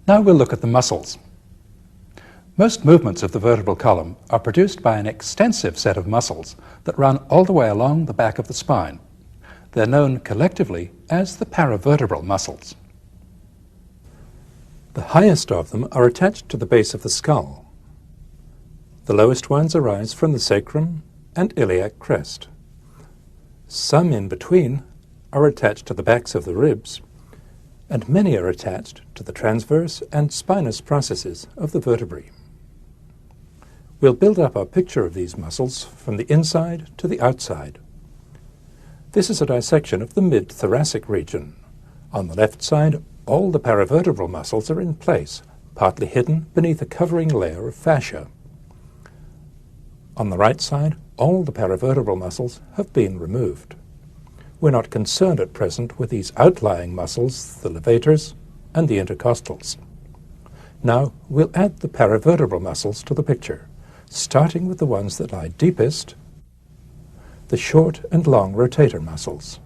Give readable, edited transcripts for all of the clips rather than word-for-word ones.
Now we'll look at the muscles. Most movements of the vertebral column are produced by an extensive set of muscles that run all the way along the back of the spine. They're known collectively as the paravertebral muscles. The highest of them are attached to the base of the skull. The lowest ones arise from the sacrum and iliac crest. Some in between are attached to the backs of the ribs, and many are attached to the transverse and spinous processes of the vertebrae. We'll build up our picture of these muscles from the inside to the outside. This is a dissection of the mid-thoracic region. On the left side, all the paravertebral muscles are in place, partly hidden beneath a covering layer of fascia. On the right side, all the paravertebral muscles have been removed. We're not concerned at present with these outlying muscles, the levators and the intercostals. Now we'll add the paravertebral muscles to the picture, starting with the ones that lie deepest, the short and long rotator muscles.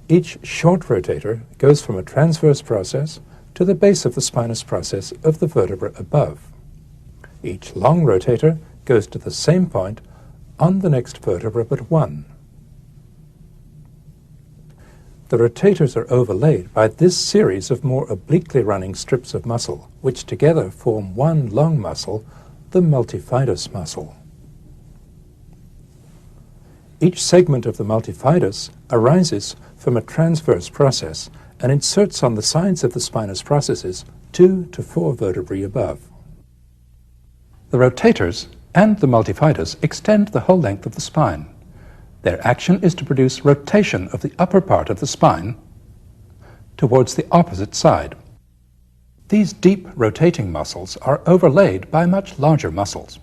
Each short rotator goes from a transverse process to the base of the spinous process of the vertebra above. Each long rotator goes to the same point on the next vertebra but one. The rotators are overlaid by this series of more obliquely running strips of muscle, which together form one long muscle, the multifidus muscle. Each segment of the multifidus arises from a transverse process and inserts on the sides of the spinous processes 2 to 4 vertebrae above. The rotators and the multifidus extend the whole length of the spine. Their action is to produce rotation of the upper part of the spine towards the opposite side. These deep rotating muscles are overlaid by much larger muscles.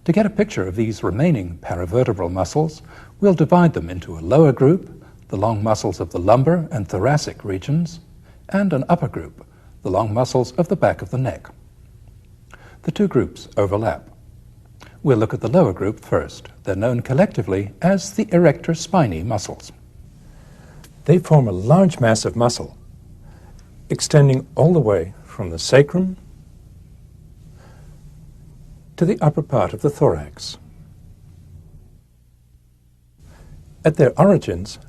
To get a picture of these remaining paravertebral muscles, we'll divide them into a lower group, the long muscles of the lumbar and thoracic regions, and an upper group, the long muscles of the back of the neck. The two groups overlap. We'll look at the lower group first. They're known collectively as the erector spinae muscles. They form a large mass of muscle, extending all the way from the sacrum to the upper part of the thorax. At their origins,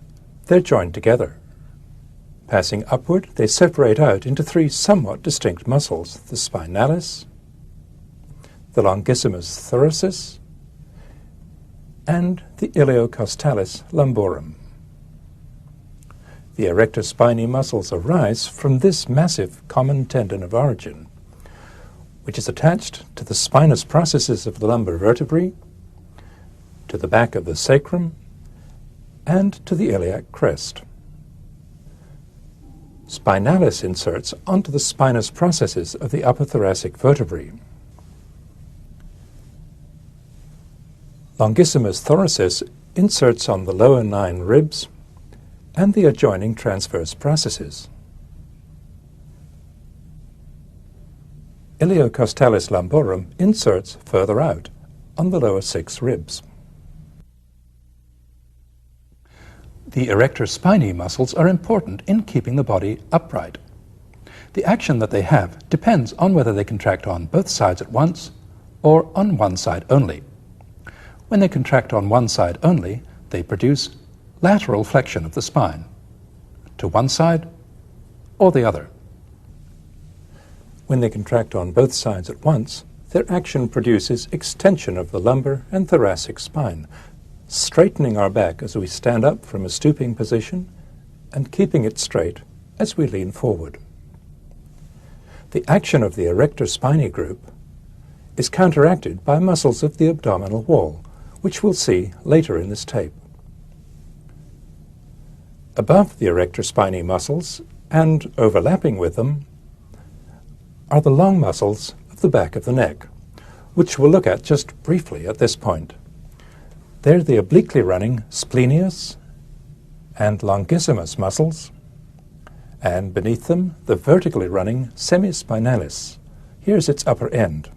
they're joined together. Passing upward, they separate out into 3 somewhat distinct muscles, the spinalis, the longissimus thoracis, and the iliocostalis lumborum. The erector spinae muscles arise from this massive common tendon of origin, which is attached to the spinous processes of the lumbar vertebrae, to the back of the sacrum, and to the iliac crest. Spinalis inserts onto the spinous processes of the upper thoracic vertebrae. Longissimus thoracis inserts on the lower 9 ribs and the adjoining transverse processes. Iliocostalis lumborum inserts further out on the lower 6 ribs. The erector spinae muscles are important in keeping the body upright. The action that they have depends on whether they contract on both sides at once or on one side only. When they contract on one side only, they produce lateral flexion of the spine, to one side or the other. When they contract on both sides at once, their action produces extension of the lumbar and thoracic spine, straightening our back as we stand up from a stooping position and keeping it straight as we lean forward. The action of the erector spinae group is counteracted by muscles of the abdominal wall, which we'll see later in this tape. Above the erector spinae muscles and overlapping with them are the long muscles of the back of the neck, which we'll look at just briefly at this point. They're the obliquely running splenius and longissimus muscles, and beneath them the vertically running semispinalis. Here's its upper end.